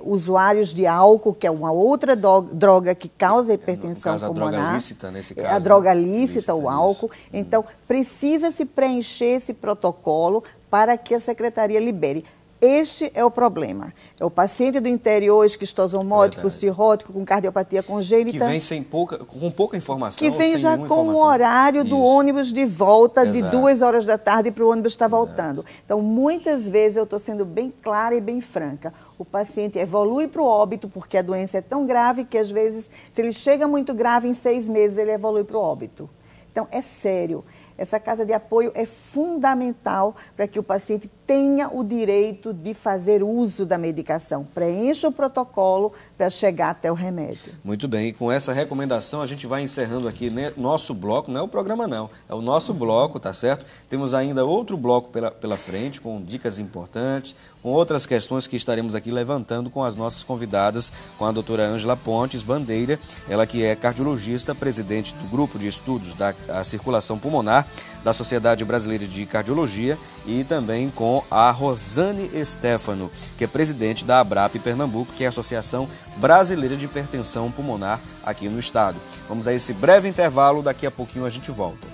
usuários de álcool, que é uma outra droga que causa hipertensão pulmonar. A droga lícita, nesse caso. A droga lícita, o álcool. Então, precisa-se preencher esse protocolo para que a secretaria libere. este é o problema. É o paciente do interior, esquistossomótico, cirrótico, com cardiopatia congênita. Que vem com pouca informação. Que vem já com o horário do ônibus de volta, de 2 horas da tarde para o ônibus estar voltando. Então, muitas vezes eu estou sendo bem clara e bem franca. O paciente evolui para o óbito, porque a doença é tão grave que, às vezes, se ele chega muito grave, em 6 meses ele evolui para o óbito. Então, é sério. Essa casa de apoio é fundamental para que o paciente tenha o direito de fazer uso da medicação. Preencha o protocolo para chegar até o remédio. Muito bem, e com essa recomendação a gente vai encerrando aqui nosso bloco, não é o programa não, é o nosso bloco, tá certo? Temos ainda outro bloco pela frente, com dicas importantes, com outras questões que estaremos aqui levantando com as nossas convidadas, com a doutora Ângela Pontes Bandeira, ela que é cardiologista, presidente do Grupo de Estudos da Circulação Pulmonar da Sociedade Brasileira de Cardiologia, e também com a Rosane Stefano, que é presidente da ABRAP Pernambuco, que é a Associação Brasileira de Hipertensão Pulmonar aqui no estado. Vamos a esse breve intervalo, daqui a pouquinho a gente volta.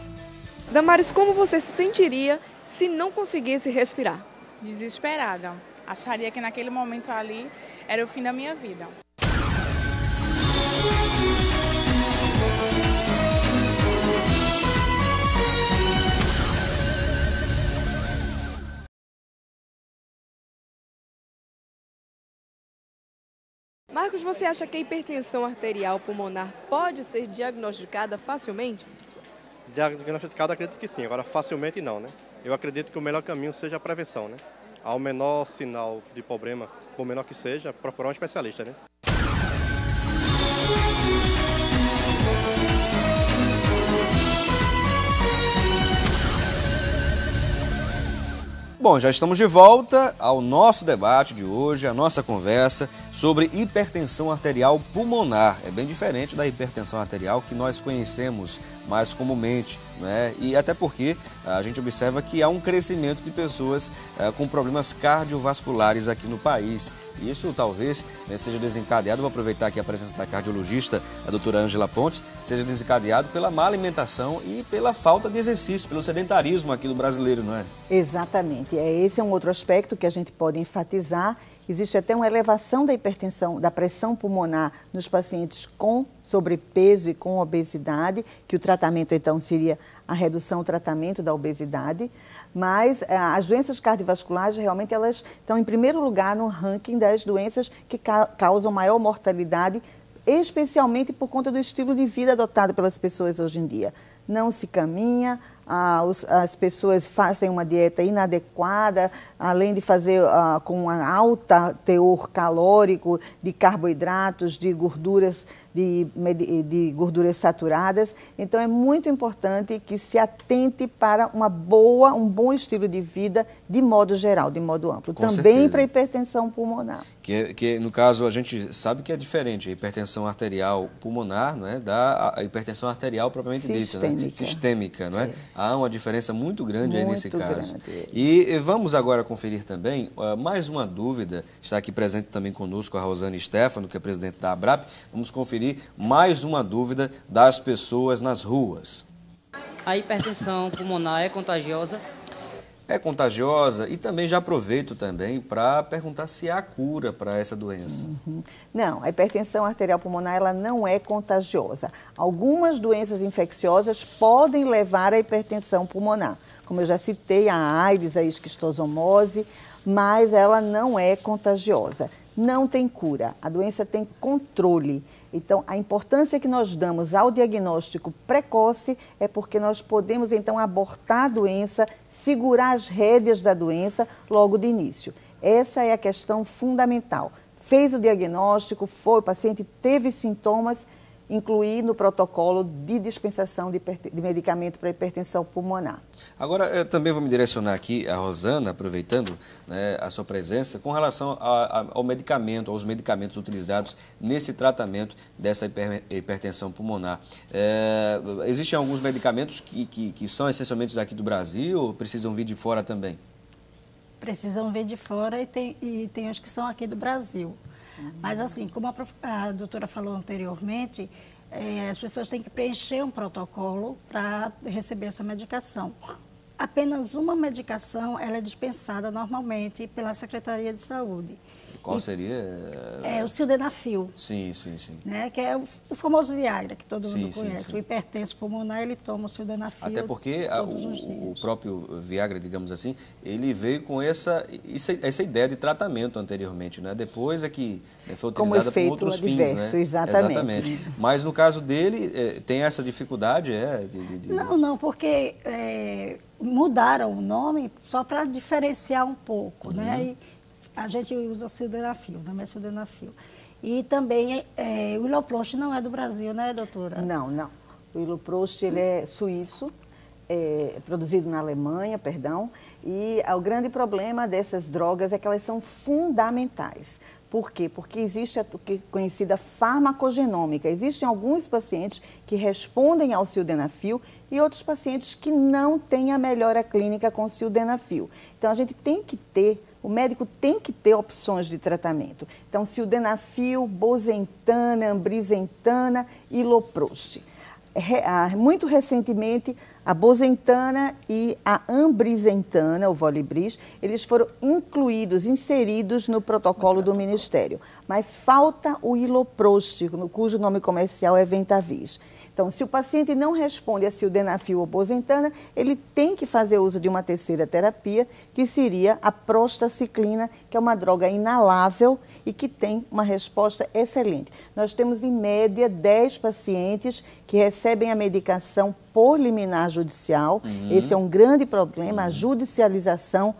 Damares, como você se sentiria se não conseguisse respirar? Desesperada. Acharia que naquele momento ali era o fim da minha vida. Marcos, você acha que a hipertensão arterial pulmonar pode ser diagnosticada facilmente? Diagnosticada, acredito que sim, agora facilmente não, né? Eu acredito que o melhor caminho seja a prevenção, né? Ao menor sinal de problema, por menor que seja, procurar um especialista, né? Bom, já estamos de volta ao nosso debate de hoje, a nossa conversa sobre hipertensão arterial pulmonar. É bem diferente da hipertensão arterial que nós conhecemos mais comumente, né? E até porque a gente observa que há um crescimento de pessoas com problemas cardiovasculares aqui no país. E isso talvez seja desencadeado, vou aproveitar aqui a presença da cardiologista, a doutora Ângela Pontes, seja desencadeado pela má alimentação e pela falta de exercício, pelo sedentarismo aqui do brasileiro, não é? Exatamente. Esse é um outro aspecto que a gente pode enfatizar. Existe até uma elevação da hipertensão, da pressão pulmonar nos pacientes com sobrepeso e com obesidade, que o tratamento então seria a redução, o tratamento da obesidade. Mas as doenças cardiovasculares realmente elas estão em primeiro lugar no ranking das doenças que causam maior mortalidade, especialmente por conta do estilo de vida adotado pelas pessoas hoje em dia. Não se caminha, as pessoas fazem uma dieta inadequada, além de fazer com um alto teor calórico de carboidratos, de gorduras, de gorduras saturadas. Então, é muito importante que se atente para um bom estilo de vida de modo geral, de modo amplo. Com também certeza. para a hipertensão pulmonar. Que, no caso, a gente sabe que é diferente a hipertensão arterial pulmonar, não é, da hipertensão arterial propriamente dita, né? Sistêmica, não é? Há uma diferença muito grande aí nesse caso. E vamos agora conferir também mais uma dúvida. Está aqui presente também conosco a Rosane Stefano, que é presidente da ABRAP. Vamos conferir mais uma dúvida das pessoas nas ruas. A hipertensão pulmonar é contagiosa? É contagiosa, e também já aproveito também para perguntar se há cura para essa doença. Não, a hipertensão arterial pulmonar ela não é contagiosa. Algumas doenças infecciosas podem levar à hipertensão pulmonar, como eu já citei, a AIDS, a esquistosomose, mas ela não é contagiosa. Não tem cura, a doença tem controle. Então, a importância que nós damos ao diagnóstico precoce é porque nós podemos, então, abortar a doença, segurar as rédeas da doença logo de início. Essa é a questão fundamental. Fez o diagnóstico, o paciente teve sintomas, incluir no protocolo de dispensação de medicamento para hipertensão pulmonar. Agora, eu também vou me direcionar aqui a Rosana, aproveitando, né, a sua presença, com relação ao medicamento, aos medicamentos utilizados nesse tratamento dessa hipertensão pulmonar. Existem alguns medicamentos que são essencialmente daqui do Brasil ou precisam vir de fora também? Precisam vir de fora e tem os que são aqui do Brasil. Mas assim, como a doutora falou anteriormente, as pessoas têm que preencher um protocolo para receber essa medicação. apenas uma medicação ela é dispensada normalmente pela Secretaria de Saúde. Qual seria? É o sildenafil. Sim, sim, sim. Né, que é o famoso Viagra, que todo mundo Sim, conhece. sim. O hipertenso pulmonar, ele toma o sildenafil. Até porque o próprio Viagra, digamos assim, ele veio com essa ideia de tratamento anteriormente, né? Depois é que foi utilizada por outros fins, né? Exatamente. Mas no caso dele, tem essa dificuldade, Não, porque mudaram o nome só para diferenciar um pouco, né? E a gente usa sildenafil, não é sildenafil. E também o Iloprost não é do Brasil, né, doutora? Não. O Iloprost, ele é suíço, produzido na Alemanha, e o grande problema dessas drogas é que elas são fundamentais. Por quê? Porque existe a conhecida farmacogenômica. Existem alguns pacientes que respondem ao sildenafil e outros pacientes que não têm a melhora clínica com o sildenafil. Então, o médico tem que ter opções de tratamento. Então, sildenafil, bozentana, ambrizentana e Iloprost. Muito recentemente, a bozentana e a ambrizentana, o Volibris, eles foram inseridos no protocolo do Ministério. Mas falta o Iloprost, cujo nome comercial é Ventavis. Então, se o paciente não responde a sildenafil ou bozentana, ele tem que fazer uso de uma terceira terapia, que seria a prostaciclina, que é uma droga inalável e que tem uma resposta excelente. Nós temos, em média, 10 pacientes que recebem a medicação por liminar judicial. Esse é um grande problema, a judicialização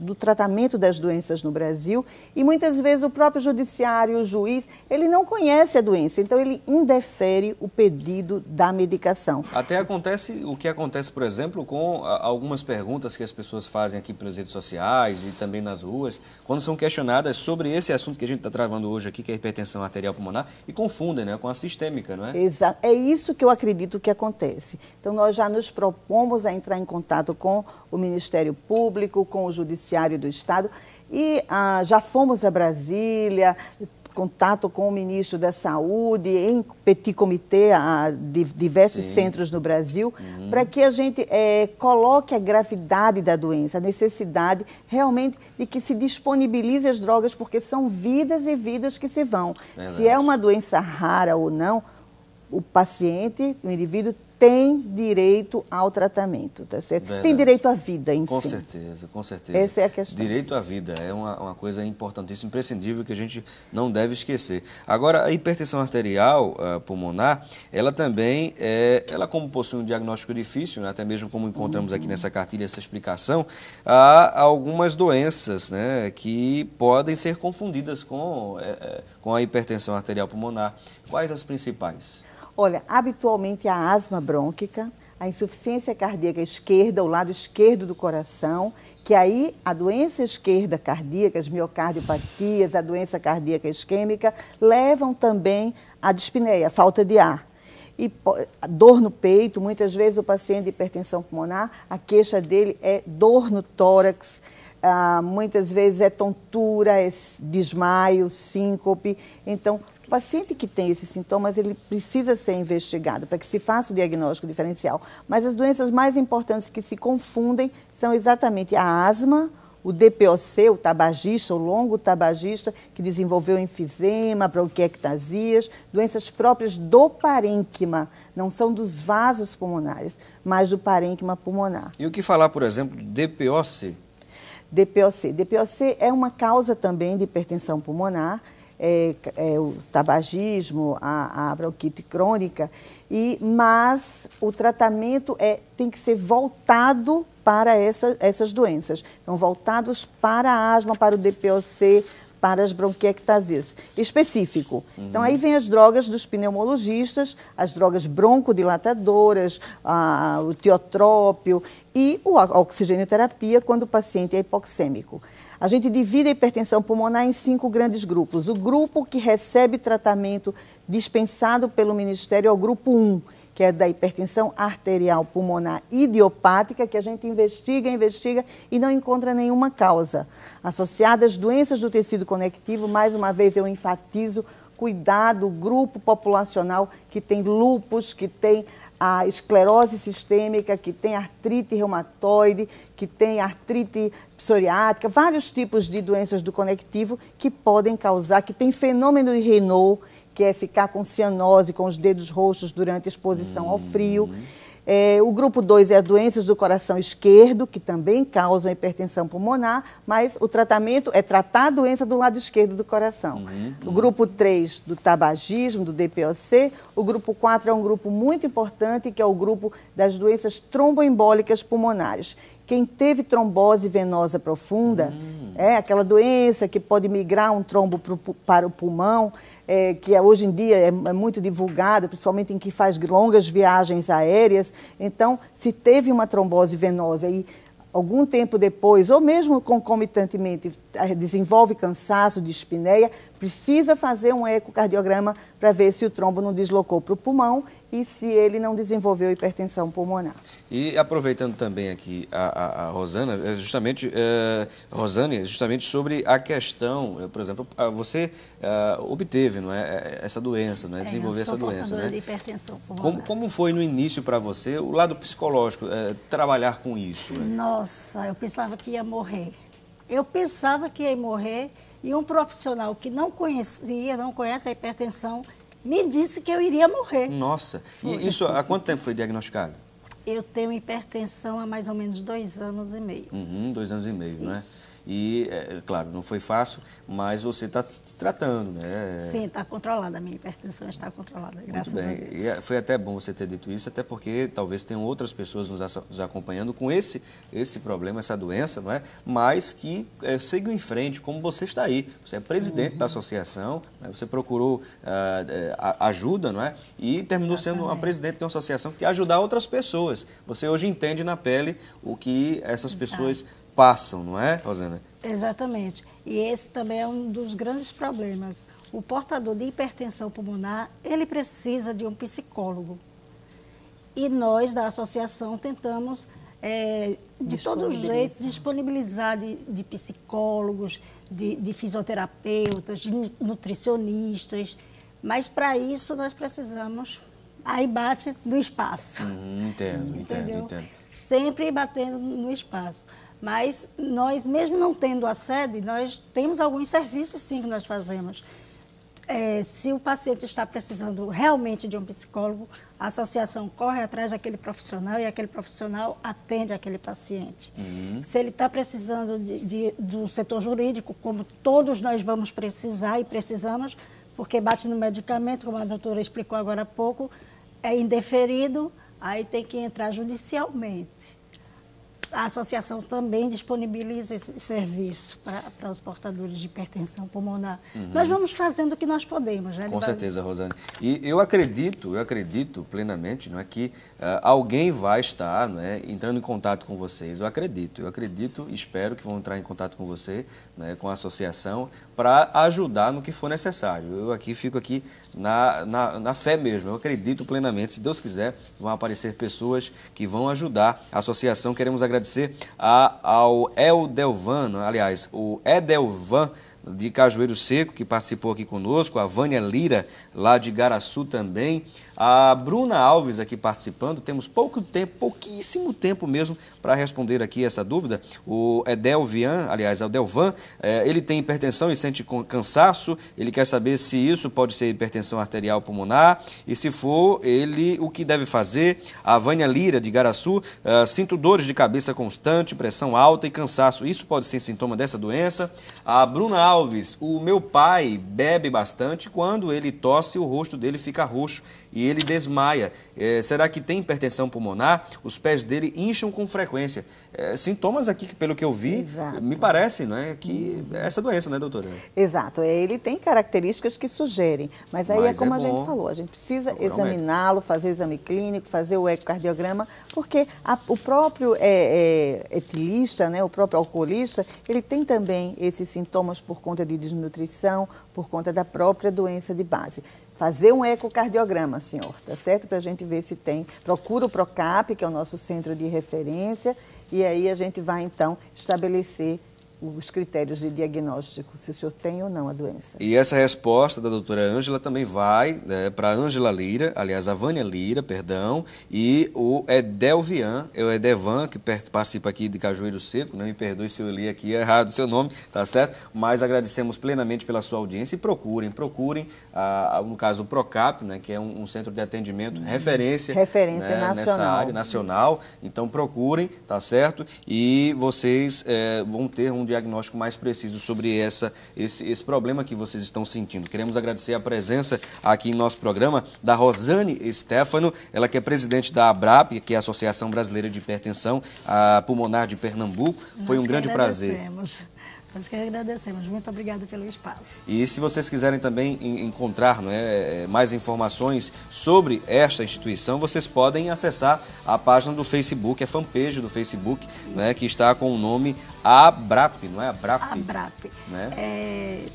do tratamento das doenças no Brasil. E muitas vezes o próprio judiciário, o juiz, ele não conhece a doença, então ele indefere o pedido da medicação. Até acontece o que acontece, por exemplo, com algumas perguntas que as pessoas fazem aqui pelas redes sociais e também nas ruas, quando são questionadas sobre esse assunto que a gente está travando hoje aqui, que é a hipertensão arterial pulmonar, e confundem, né, com a sistêmica, não é? Exato. É isso que eu acredito que acontece. Então, nós já nos propomos a entrar em contato com o Ministério Público, com o Judiciário do Estado, e já fomos a Brasília, contato com o Ministro da Saúde, em petit comitê, de diversos centros no Brasil, para que a gente coloque a gravidade da doença, a necessidade realmente de que se disponibilize as drogas, porque são vidas e vidas que se vão. Verdade. Se é uma doença rara ou não, o paciente, o indivíduo, tem direito ao tratamento, tá certo? Verdade. Tem direito à vida, enfim. Com certeza, com certeza. Essa é a questão. Direito à vida é uma coisa importantíssima, imprescindível, que a gente não deve esquecer. Agora, a hipertensão arterial pulmonar, ela também, ela como possui um diagnóstico difícil, né, até mesmo como encontramos aqui nessa cartilha essa explicação, há algumas doenças, né, que podem ser confundidas com a hipertensão arterial pulmonar. Quais as principais? Olha, habitualmente a asma brônquica, a insuficiência cardíaca esquerda, o lado esquerdo do coração, que aí a doença esquerda cardíaca, as miocardiopatias, a doença cardíaca isquêmica, levam também à dispneia, falta de ar. E dor no peito, muitas vezes o paciente de hipertensão pulmonar, a queixa dele é dor no tórax, muitas vezes é tontura, é desmaio, síncope. Então, o paciente que tem esses sintomas, ele precisa ser investigado para que se faça o diagnóstico diferencial. Mas as doenças mais importantes que se confundem são exatamente a asma, o DPOC, o tabagista, o longo tabagista, que desenvolveu enfisema, bronquiectasias, doenças próprias do parênquima, não são dos vasos pulmonares, mas do parênquima pulmonar. E o que falar, por exemplo, do DPOC? DPOC é uma causa também de hipertensão pulmonar, o tabagismo, a bronquite crônica, mas o tratamento tem que ser voltado para essas doenças. Então, voltados para a asma, para o DPOC, para as bronquiectasias, específico. Então, aí vem as drogas dos pneumologistas, as drogas broncodilatadoras, o tiotrópio e a oxigenoterapia quando o paciente é hipoxêmico. A gente divide a hipertensão pulmonar em 5 grandes grupos. O grupo que recebe tratamento dispensado pelo Ministério é o grupo 1, que é da hipertensão arterial pulmonar idiopática, que a gente investiga e não encontra nenhuma causa. Associada às doenças do tecido conectivo, mais uma vez eu enfatizo, cuidado, grupo populacional que tem lúpus, que tem a esclerose sistêmica, que tem artrite reumatoide, que tem artrite psoriática, vários tipos de doenças do conectivo que podem causar, que tem fenômeno de Raynaud, que é ficar com cianose, com os dedos roxos durante a exposição ao frio. O grupo 2 é as doenças do coração esquerdo, que também causam hipertensão pulmonar, mas o tratamento é tratar a doença do lado esquerdo do coração. O grupo 3 do tabagismo, do DPOC. O grupo 4 é um grupo muito importante, que é o grupo das doenças tromboembólicas pulmonares. Quem teve trombose venosa profunda, é aquela doença que pode migrar um trombo para o pulmão, que hoje em dia é muito divulgado, principalmente em quem faz longas viagens aéreas. Então, se teve uma trombose venosa e algum tempo depois, ou mesmo concomitantemente, desenvolve cansaço, dispneia, precisa fazer um ecocardiograma para ver se o trombo não deslocou para o pulmão e se ele não desenvolveu hipertensão pulmonar. E aproveitando também aqui a Rosana, Rosane, justamente sobre a questão, por exemplo, você obteve, não é, essa doença, não é, desenvolver essa doença, né? De hipertensão pulmonar. Como foi no início para você o lado psicológico, trabalhar com isso? Nossa, eu pensava que ia morrer. Eu pensava que ia morrer e um profissional que não conhece a hipertensão, me disse que eu iria morrer. Nossa, e isso há quanto tempo foi diagnosticado? Eu tenho hipertensão há mais ou menos 2 anos e meio. 2 anos e meio, não é? E, claro, não foi fácil, mas você está se tratando, né? Sim, está controlada, a minha hipertensão está controlada, graças a Deus. Muito bem, e foi até bom você ter dito isso, até porque talvez tenham outras pessoas nos acompanhando com esse problema, essa doença, não é? Mas que sigam em frente, como você está aí. Você é presidente da associação, né? Você procurou ajuda, não é? E terminou sendo uma presidente de uma associação que ajudar outras pessoas. Você hoje entende na pele o que essas pessoas passam, não é, Rosana? Exatamente. E esse também é um dos grandes problemas. O portador de hipertensão pulmonar, ele precisa de um psicólogo. E nós, da associação, tentamos, de todo jeito, disponibilizar de psicólogos, de fisioterapeutas, de nutricionistas. Mas, para isso, nós precisamos... Aí bate no espaço. Entendo. Sempre batendo no espaço. Mas nós, mesmo não tendo a sede, nós temos alguns serviços, sim, que nós fazemos. Se o paciente está precisando realmente de um psicólogo, a associação corre atrás daquele profissional e aquele profissional atende aquele paciente. Se ele está precisando do setor jurídico, como todos nós vamos precisar e precisamos, porque bate no medicamento, como a doutora explicou agora há pouco, é indeferido, aí tem que entrar judicialmente. A associação também disponibiliza esse serviço para os portadores de hipertensão pulmonar. Nós vamos fazendo o que nós podemos, né? Com certeza, Rosane. E eu acredito plenamente, não é, que alguém vai estar, não é, entrando em contato com vocês. Eu acredito e espero que vão entrar em contato com você, né, com a associação, para ajudar no que for necessário. Eu fico aqui na fé mesmo. Eu acredito plenamente. Se Deus quiser, vão aparecer pessoas que vão ajudar a associação. Queremos agradecer ao Edelvan, aliás, o Edelvan de Cajueiro Seco, que participou aqui conosco, a Vânia Lira, lá de Garaçu também, a Bruna Alves aqui participando. Temos pouquíssimo tempo mesmo para responder aqui essa dúvida. O Edelvan, ele tem hipertensão e sente cansaço, ele quer saber se isso pode ser hipertensão arterial pulmonar e se for, o que deve fazer. A Vânia Lira, de Garaçu, sinto dores de cabeça constante, pressão alta e cansaço, isso pode ser sintoma dessa doença. A Bruna Alves, o meu pai bebe bastante, quando ele tosse o rosto dele fica roxo e ele desmaia. Será que tem hipertensão pulmonar? Os pés dele incham com frequência. Sintomas aqui, pelo que eu vi, me parece, não é, que é essa doença, né, doutora? Exato. Ele tem características que sugerem, mas aí é como a gente falou, a gente precisa examiná-lo, fazer o exame clínico, fazer o ecocardiograma, porque o próprio etilista, né, o próprio alcoolista, ele tem também esses sintomas por conta de desnutrição, por conta da própria doença de base. Fazer um ecocardiograma, senhor, tá certo? Para a gente ver se tem. Procura o PROCAP, que é o nosso centro de referência, e aí a gente vai, então, estabelecer os critérios de diagnóstico, se o senhor tem ou não a doença. E essa resposta da doutora Ângela também vai para a Ângela Lira, aliás, a Vânia Lira, perdão, e o Edelvian, o Edevan, que participa aqui de Cajueiro Seco, não me perdoe se eu li aqui errado o seu nome, tá certo? Mas agradecemos plenamente pela sua audiência e procurem, no caso, o Procap, né, que é um centro de atendimento referência né, nacional. Nessa área nacional. Então procurem, tá certo? E vocês vão ter um diagnóstico mais preciso sobre esse problema que vocês estão sentindo. Queremos agradecer a presença aqui em nosso programa da Rosane Stefano, ela que é presidente da ABRAP, que é a Associação Brasileira de Hipertensão Pulmonar de Pernambuco. Foi um grande prazer. Nós que agradecemos. Muito obrigada pelo espaço. E se vocês quiserem também encontrar mais informações sobre esta instituição, vocês podem acessar a página do Facebook, a fanpage do Facebook, né, que está com o nome ABRAP, não é? ABRAP. ABRAP. Né?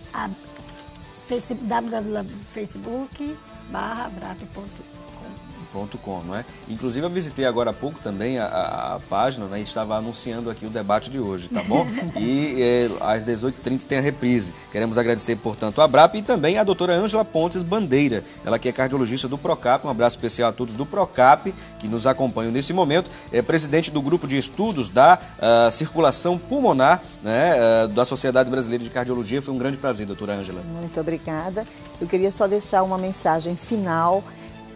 www.facebook.com, não é? Inclusive eu visitei agora há pouco também a página, né, e estava anunciando aqui o debate de hoje, tá bom? E às 18h30 tem a reprise. Queremos agradecer, portanto, a ABRAP e também a doutora Ângela Pontes Bandeira, ela que é cardiologista do Procap. Um abraço especial a todos do Procap que nos acompanham nesse momento. É presidente do grupo de estudos da circulação pulmonar, né, da Sociedade Brasileira de Cardiologia. Foi um grande prazer, doutora Ângela. Muito obrigada. Eu queria só deixar uma mensagem final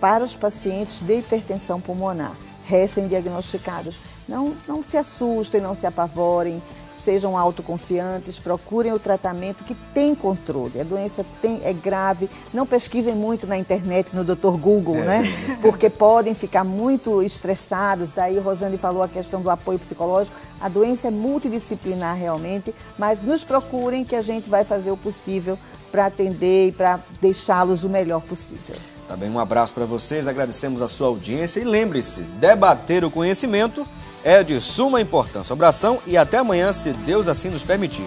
para os pacientes de hipertensão pulmonar, recém-diagnosticados. Não se assustem, não se apavorem, sejam autoconfiantes, procurem o tratamento que tem controle. A doença é grave, não pesquisem muito na internet, no Dr. Google, né? Porque podem ficar muito estressados. Daí Rosane falou a questão do apoio psicológico. A doença é multidisciplinar realmente, mas nos procurem que a gente vai fazer o possível para atender e para deixá-los o melhor possível. Tá bem, um abraço para vocês, agradecemos a sua audiência e lembre-se, debater o conhecimento é de suma importância. Um abração e até amanhã, se Deus assim nos permitir.